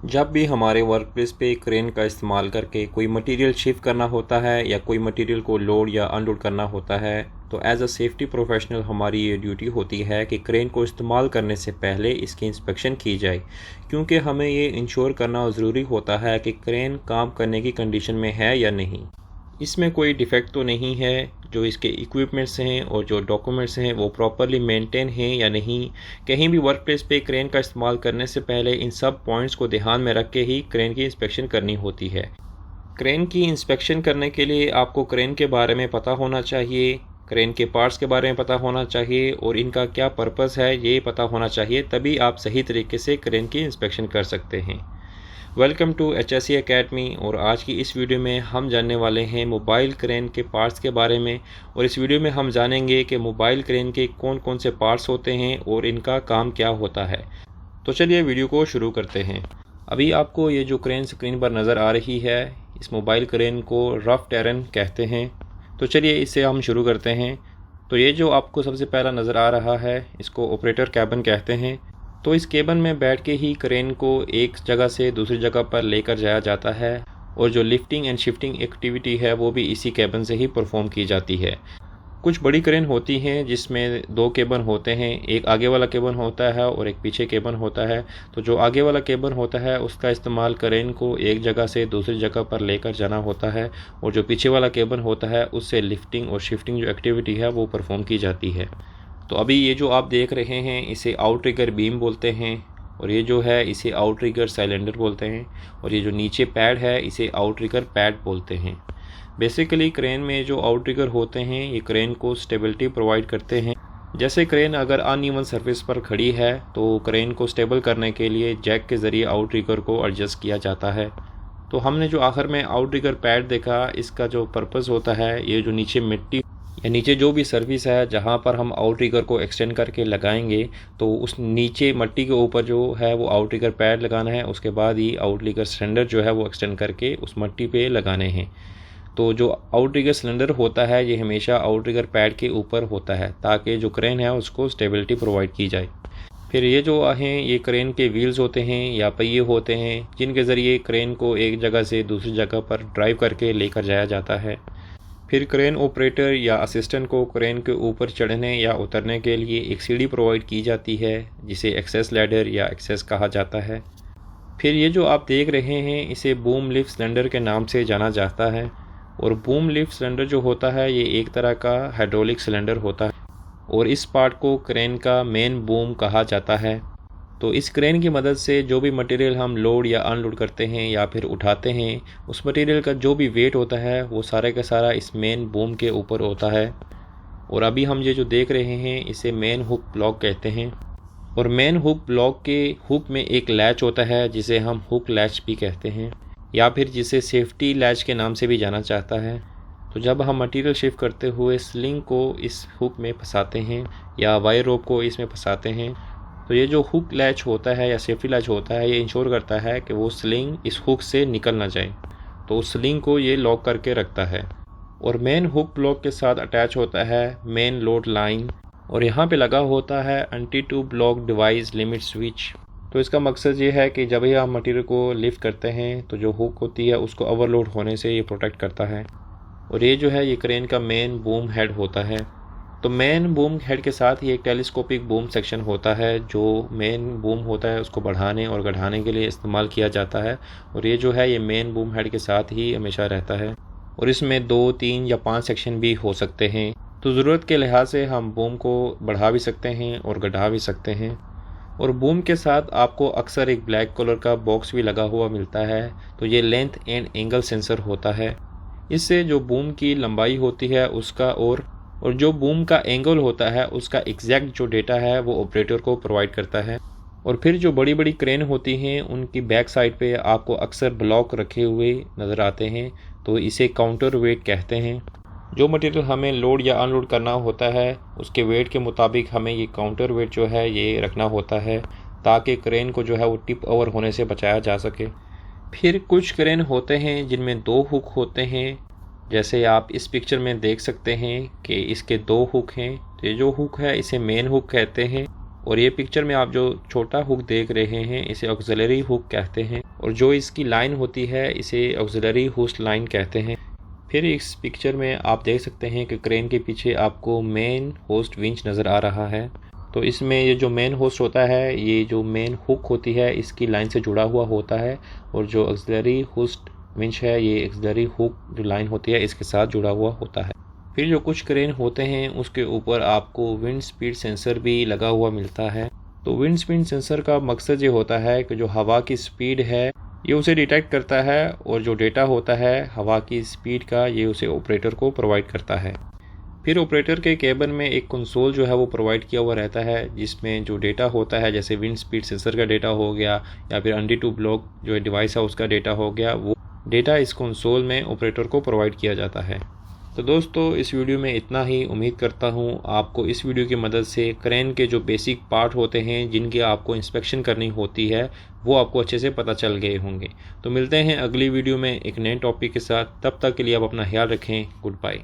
जब भी हमारे वर्क प्लेस पे क्रेन का इस्तेमाल करके कोई मटेरियल शिफ्ट करना होता है या कोई मटेरियल को लोड या अनलोड करना होता है, तो एज अ सेफ्टी प्रोफेशनल हमारी ये ड्यूटी होती है कि क्रेन को इस्तेमाल करने से पहले इसकी इंस्पेक्शन की जाए, क्योंकि हमें ये इंश्योर करना ज़रूरी होता है कि क्रेन काम करने की कंडीशन में है या नहीं, इसमें कोई डिफ़ेक्ट तो नहीं है, जो इसके इक्विपमेंट्स हैं और जो डॉक्यूमेंट्स हैं वो प्रॉपरली मेंटेन हैं या नहीं। कहीं भी वर्क प्लेस पे क्रेन का इस्तेमाल करने से पहले इन सब पॉइंट्स को ध्यान में रख के ही क्रेन की इंस्पेक्शन करनी होती है। क्रेन की इंस्पेक्शन करने के लिए आपको क्रेन के बारे में पता होना चाहिए, क्रेन के पार्ट्स के बारे में पता होना चाहिए और इनका क्या पर्पस है ये पता होना चाहिए, तभी आप सही तरीके से क्रेन की इंस्पेक्शन कर सकते हैं। Welcome to HSE academy. और आज की इस वीडियो में हम जानने वाले हैं मोबाइल क्रेन के पार्ट्स के बारे में, और इस वीडियो में हम जानेंगे कि मोबाइल क्रेन के कौन कौन से पार्ट्स होते हैं और इनका काम क्या होता है। तो चलिए वीडियो को शुरू करते हैं। अभी आपको ये जो क्रेन स्क्रीन पर नज़र आ रही है, इस मोबाइल क्रेन को रफ टेरन कहते हैं। तो चलिए इससे हम शुरू करते हैं। तो ये जो आपको सबसे पहला नज़र आ रहा है, इसको ऑपरेटर कैबिन कहते हैं। तो इस केबिन में बैठ के ही क्रेन को एक जगह से दूसरी जगह पर लेकर जाया जाता है, और जो लिफ्टिंग एंड शिफ्टिंग एक्टिविटी है वो भी इसी केबिन से ही परफॉर्म की जाती है। कुछ बड़ी क्रेन होती हैं जिसमें दो केबिन होते हैं, एक आगे वाला केबिन होता है और एक पीछे केबिन होता है। तो जो आगे वाला केबिन होता है उसका इस्तेमाल क्रेन को एक जगह से दूसरी जगह पर लेकर जाना होता है, और जो पीछे वाला केबिन होता है उससे लिफ्टिंग और शिफ्टिंग जो एक्टिविटी है वो परफॉर्म की जाती है। तो अभी ये जो आप देख रहे हैं इसे आउटरिगर बीम बोलते हैं, और ये जो है इसे आउटरिगर सिलेंडर बोलते हैं, और ये जो नीचे पैड है इसे आउटरिगर पैड बोलते हैं। बेसिकली क्रेन में जो आउटरिगर होते हैं ये क्रेन को स्टेबिलिटी प्रोवाइड करते हैं। जैसे क्रेन अगर अनइवन सरफेस पर खड़ी है तो क्रेन को स्टेबल करने के लिए जैक के ज़रिए आउटरिगर को एडजस्ट किया जाता है। तो हमने जो आखिर में आउटरिगर पैड देखा, इसका जो पर्पज़ होता है, ये जो नीचे मिट्टी या नीचे जो भी सर्विस है जहाँ पर हम आउटरिगर को एक्सटेंड करके लगाएंगे, तो उस नीचे मट्टी के ऊपर जो है वो आउटरिगर पैड लगाना है, उसके बाद ही आउटरिगर सिलेंडर जो है वो एक्सटेंड करके उस मट्टी पे लगाने हैं। तो जो आउटरिगर सिलेंडर होता है ये हमेशा आउटरिगर पैड के ऊपर होता है, ताकि जो क्रेन है उसको स्टेबिलिटी प्रोवाइड की जाए। फिर ये जो हैं ये क्रेन के व्हील्स होते हैं या पहिए होते हैं, जिनके ज़रिए क्रेन को एक जगह से दूसरी जगह पर ड्राइव करके लेकर जाया जाता है। फिर क्रेन ऑपरेटर या असिस्टेंट को क्रेन के ऊपर चढ़ने या उतरने के लिए एक सीढ़ी प्रोवाइड की जाती है, जिसे एक्सेस लैडर या एक्सेस कहा जाता है। फिर ये जो आप देख रहे हैं इसे बूम लिफ्ट सिलेंडर के नाम से जाना जाता है, और बूम लिफ्ट सिलेंडर जो होता है ये एक तरह का हाइड्रोलिक सिलेंडर होता है, और इस पार्ट को क्रेन का मेन बूम कहा जाता है। तो इस क्रेन की मदद से जो भी मटेरियल हम लोड या अनलोड करते हैं या फिर उठाते हैं, उस मटेरियल का जो भी वेट होता है वो सारा का सारा इस मेन बूम के ऊपर होता है। और अभी हम ये जो देख रहे हैं इसे मेन हुक ब्लॉक कहते हैं, और मेन हुक ब्लॉक के हुक में एक लैच होता है जिसे हम हुक लैच भी कहते हैं, या फिर जिसे सेफ्टी लैच के नाम से भी जाना जाता है। तो जब हम मटेरियल शिफ्ट करते हुए स्लिंग को इस हुक में फंसाते हैं या वायर रोप को इसमें फंसाते हैं, तो ये जो हुक लैच होता है या सेफ्टी लैच होता है ये इंश्योर करता है कि वो स्लिंग इस हुक से निकल ना जाए, तो उस स्लिंग को ये लॉक करके रखता है। और मेन हुक ब्लॉक के साथ अटैच होता है मेन लोड लाइन, और यहाँ पे लगा होता है anti two block device limit switch. तो इसका मकसद ये है कि जब भी आप मटेरियल को लिफ्ट करते हैं तो जो हुक होती है उसको ओवरलोड होने से ये प्रोटेक्ट करता है। और ये जो है ये क्रेन का मेन बूम हेड होता है। तो मेन बूम हेड के साथ ही एक टेलीस्कोपिक बूम सेक्शन होता है, जो मेन बूम होता है उसको बढ़ाने और घटाने के लिए इस्तेमाल किया जाता है, और ये जो है ये मेन बूम हेड के साथ ही हमेशा रहता है। और इसमें 2, 3 या 5 सेक्शन भी हो सकते हैं, तो ज़रूरत के लिहाज से हम बूम को बढ़ा भी सकते हैं और घटा भी सकते हैं। और बूम के साथ आपको अक्सर एक ब्लैक कलर का बॉक्स भी लगा हुआ मिलता है, तो ये लेंथ एंड एंगल सेंसर होता है। इससे जो बूम की लंबाई होती है उसका और जो बूम का एंगल होता है उसका एग्जैक्ट जो डेटा है वो ऑपरेटर को प्रोवाइड करता है। और फिर जो बड़ी बड़ी क्रेन होती हैं उनकी बैक साइड पे आपको अक्सर ब्लॉक रखे हुए नज़र आते हैं, तो इसे काउंटर वेट कहते हैं। जो मटेरियल हमें लोड या अनलोड करना होता है उसके वेट के मुताबिक हमें ये काउंटर वेट जो है ये रखना होता है, ताकि क्रेन को जो है वो टिप ओवर होने से बचाया जा सके। फिर कुछ क्रेन होते हैं जिनमें 2 हुक होते हैं, जैसे आप इस पिक्चर में देख सकते हैं कि इसके 2 हुक हैं। तो ये जो हुक है इसे मेन हुक कहते हैं, और ये पिक्चर में आप जो छोटा हुक देख रहे हैं इसे ऑक्सिलरी हुक कहते हैं, और जो इसकी लाइन होती है इसे ऑक्सिलरी होस्ट लाइन कहते हैं। फिर इस पिक्चर में आप देख सकते हैं कि क्रेन के पीछे आपको मेन होस्ट विंच नज़र आ रहा है। तो इसमें ये जो मेन होस्ट होता है, ये जो मेन हुक होती है इसकी लाइन से जुड़ा हुआ होता है, और जो ऑक्सिलरी होस्ट विंच है ये ऑक्सिलरी हुक जो लाइन होती है इसके साथ जुड़ा हुआ होता है। फिर जो कुछ क्रेन होते हैं उसके ऊपर आपको विंड स्पीड सेंसर भी लगा हुआ मिलता है। तो विंड स्पीड सेंसर का मकसद ये होता है कि जो हवा की स्पीड है ये उसे डिटेक्ट करता है, और जो डेटा होता है हवा की स्पीड का ये उसे ऑपरेटर को प्रोवाइड करता है। फिर ऑपरेटर के केबिन में एक कंसोल जो है वो प्रोवाइड किया हुआ रहता है, जिसमें जो डेटा होता है जैसे विंड स्पीड सेंसर का डेटा हो गया या फिर अंडी टू ब्लॉक जो डिवाइस है उसका डेटा हो गया, वो डेटा इस कंसोल में ऑपरेटर को प्रोवाइड किया जाता है। तो दोस्तों इस वीडियो में इतना ही। उम्मीद करता हूँ आपको इस वीडियो की मदद से क्रेन के जो बेसिक पार्ट होते हैं जिनकी आपको इंस्पेक्शन करनी होती है वो आपको अच्छे से पता चल गए होंगे। तो मिलते हैं अगली वीडियो में एक नए टॉपिक के साथ। तब तक के लिए आप अपना ख्याल रखें। Good bye.